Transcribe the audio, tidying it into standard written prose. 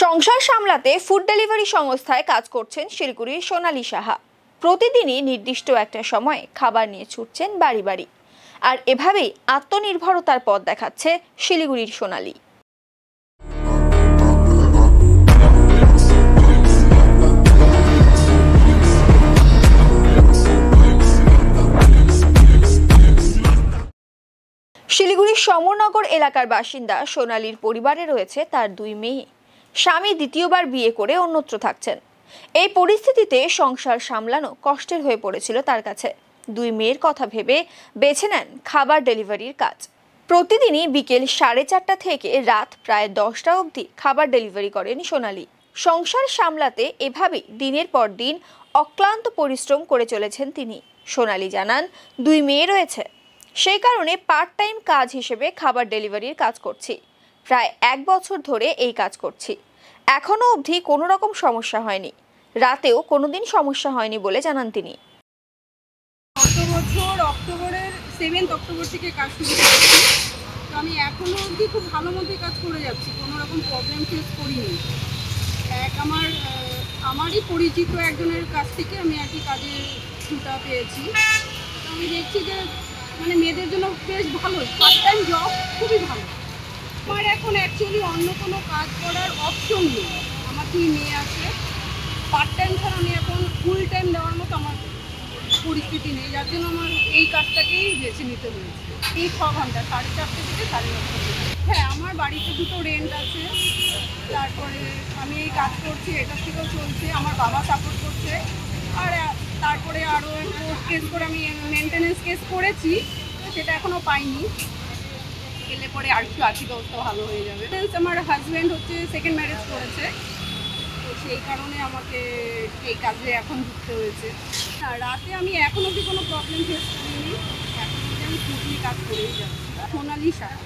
সংসার সামলাতে food delivery সংস্থায় কাজ করছেন শিলিগুড়ির সোনালী সাহা। প্রতিদিনই নির্দিষ্ট একটা সময়ে খাবার নিয়ে ছুটছেন বাড়ি বাড়ি, আর এভাবেই আত্মনির্ভরতার পথ দেখাচ্ছে শিলিগুড়ির সোনালী। শিলিগুড়ির সমরনগর এলাকার বাসিন্দা সোনালীর পরিবারে রয়েছে তার দুই মেয়ে। স্বামী দ্বিতীয়বার বিয়ে করে অন্যত্র থাকছেন। এই পরিস্থিতিতে সংসার সামলানো কষ্টের হয়ে পড়েছিল তার কাছে। দুই মেয়ের কথা ভেবে বেছে নেন খাবার ডেলিভারির কাজ। প্রতিদিনই বিকেল 4:30 থেকে রাত প্রায় 10টা অবধি খাবার ডেলিভারি করেন সোনালী। সংসার সামলাতে এভাবেই দিনের পর দিন অক্লান্ত পরিশ্রম করে চলেছেন তিনি। সোনালী জানান, দুই মেয়ে রয়েছে, সেই কারণে পার্ট টাইম কাজ হিসেবে খাবার ডেলিভারির কাজ করছি। প্রায় 1 বছর ধরে এই কাজ করছি। এখনো অবধি কোনো রকম সমস্যা হয়নি, রাতেও কোনোদিন সমস্যা হয়নি বলে জানান তিনি। গত বছর অক্টোবরের 7 অক্টোবর থেকে কাজ শুরু করেছি। তো আমি এখনো অবধি খুব ভালো মতোই কাজ করে যাচ্ছি, কোনো রকম প্রবলেম ফেস করিনি। আমারই পরিচিত একজনের কাছ থেকে আমি আর কি কাজের ছুটা পেয়েছি। তো আমি দেখছি যে মেয়েদের জন্য বেশ ভালো, পার্ট টাইম জব খুবই ভালো। আমার এখন অ্যাকচুয়ালি অন্য কোনো কাজ করার অপশন নেই। আমার 2 মেয়ে আছে, পার্ট টাইম ছাড়া আমি এখন ফুল টাইম দেওয়ার মতো আমার পরিস্থিতি নেই, যার জন্য আমার এই কাজটাকেই বেছে নিতে হয়েছে। এই 6 ঘন্টা, 4:30 থেকে 9:30। হ্যাঁ, আমার বাড়িতে 2টো রেন্ট আছে, তারপরে আমি এই কাজ করছি, এটার থেকেও চলছে। আমার বাবা সাপোর্ট করছে। আর তারপরে আরও কেস করে আমি মেনটেন্যান্স কেস করেছি, সেটা এখনও পাইনি। এলে পরে আর একটু আর্থিক অবস্থা ভালো হয়ে যাবে। আমার হাজব্যান্ড হচ্ছে সেকেন্ড ম্যারেজ করেছে, তো সেই কারণে আমাকে এই কাজে এখন ঢুকতে হয়েছে। না, রাতে আমি এখন অবধি কোনো প্রবলেম ফেস করিনি, এখন অবধি আমি স্মুথলি কাজ করেই যাচ্ছি। সোনালী সাহা।